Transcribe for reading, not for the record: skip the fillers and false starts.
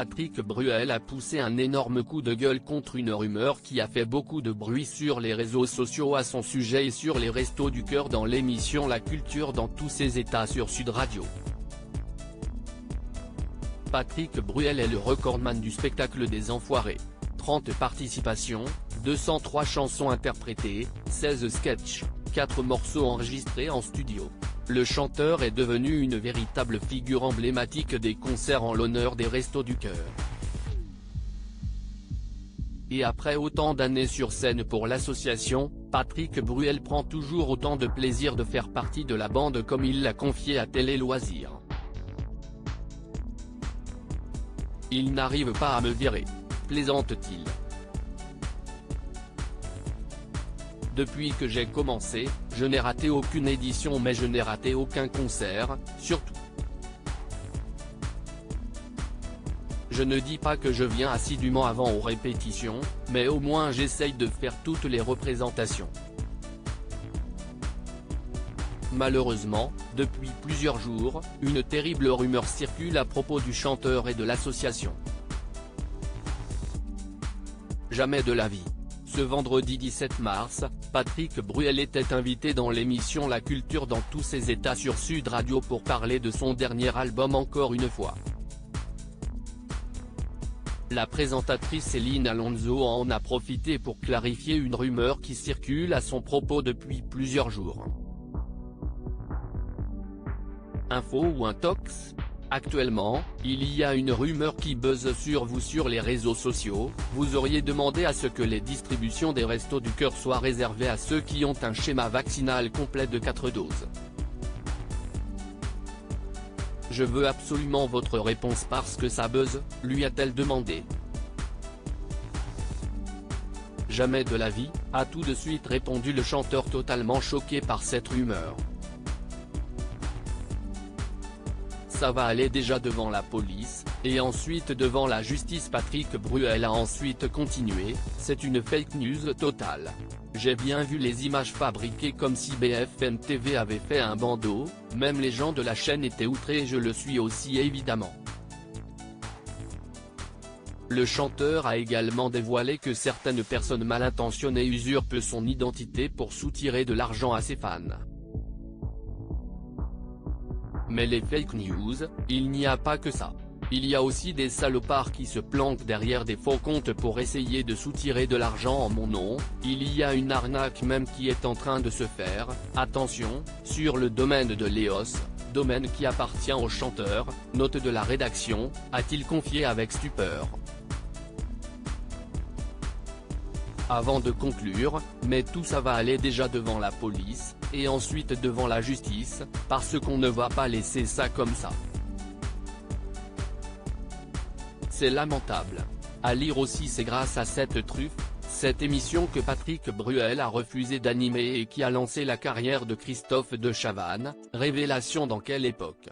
Patrick Bruel a poussé un énorme coup de gueule contre une rumeur qui a fait beaucoup de bruit sur les réseaux sociaux à son sujet et sur les Restos du Cœur dans l'émission La Culture dans tous ses états sur Sud Radio. Patrick Bruel est le recordman du spectacle des Enfoirés. 30 participations, 203 chansons interprétées, 16 sketchs, 4 morceaux enregistrés en studio. Le chanteur est devenu une véritable figure emblématique des concerts en l'honneur des Restos du Cœur. Et après autant d'années sur scène pour l'association, Patrick Bruel prend toujours autant de plaisir de faire partie de la bande comme il l'a confié à Télé Loisirs. Il n'arrive pas à me virer, plaisante-t-il. Depuis que j'ai commencé, je n'ai raté aucune édition mais je n'ai raté aucun concert, surtout. Je ne dis pas que je viens assidûment avant aux répétitions, mais au moins j'essaye de faire toutes les représentations. Malheureusement, depuis plusieurs jours, une terrible rumeur circule à propos du chanteur et de l'association. Jamais de la vie. Ce vendredi 17 mars, Patrick Bruel était invité dans l'émission La Culture dans tous ses états sur Sud Radio pour parler de son dernier album encore une fois. La présentatrice Céline Alonso en a profité pour clarifier une rumeur qui circule à son propos depuis plusieurs jours. Info ou intox ? Actuellement, il y a une rumeur qui buzz sur vous sur les réseaux sociaux, vous auriez demandé à ce que les distributions des Restos du Cœur soient réservées à ceux qui ont un schéma vaccinal complet de 4 doses. Je veux absolument votre réponse parce que ça buzz, lui a-t-elle demandé. Jamais de la vie, a tout de suite répondu le chanteur totalement choqué par cette rumeur. Ça va aller déjà devant la police, et ensuite devant la justice. Patrick Bruel a ensuite continué, c'est une fake news totale. J'ai bien vu les images fabriquées comme si BFM TV avait fait un bandeau, même les gens de la chaîne étaient outrés et je le suis aussi évidemment. Le chanteur a également dévoilé que certaines personnes mal intentionnées usurpent son identité pour soutirer de l'argent à ses fans. Mais les fake news, il n'y a pas que ça. Il y a aussi des salopards qui se planquent derrière des faux comptes pour essayer de soutirer de l'argent en mon nom, il y a une arnaque même qui est en train de se faire, attention, sur le domaine de Léos, domaine qui appartient au chanteur, note de la rédaction, a-t-il confié avec stupeur. Avant de conclure, mais tout ça va aller déjà devant la police, et ensuite devant la justice, parce qu'on ne va pas laisser ça comme ça. C'est lamentable. À lire aussi, c'est grâce à cette truffe, cette émission que Patrick Bruel a refusé d'animer et qui a lancé la carrière de Christophe de Chavannes, révélation dans quelle époque.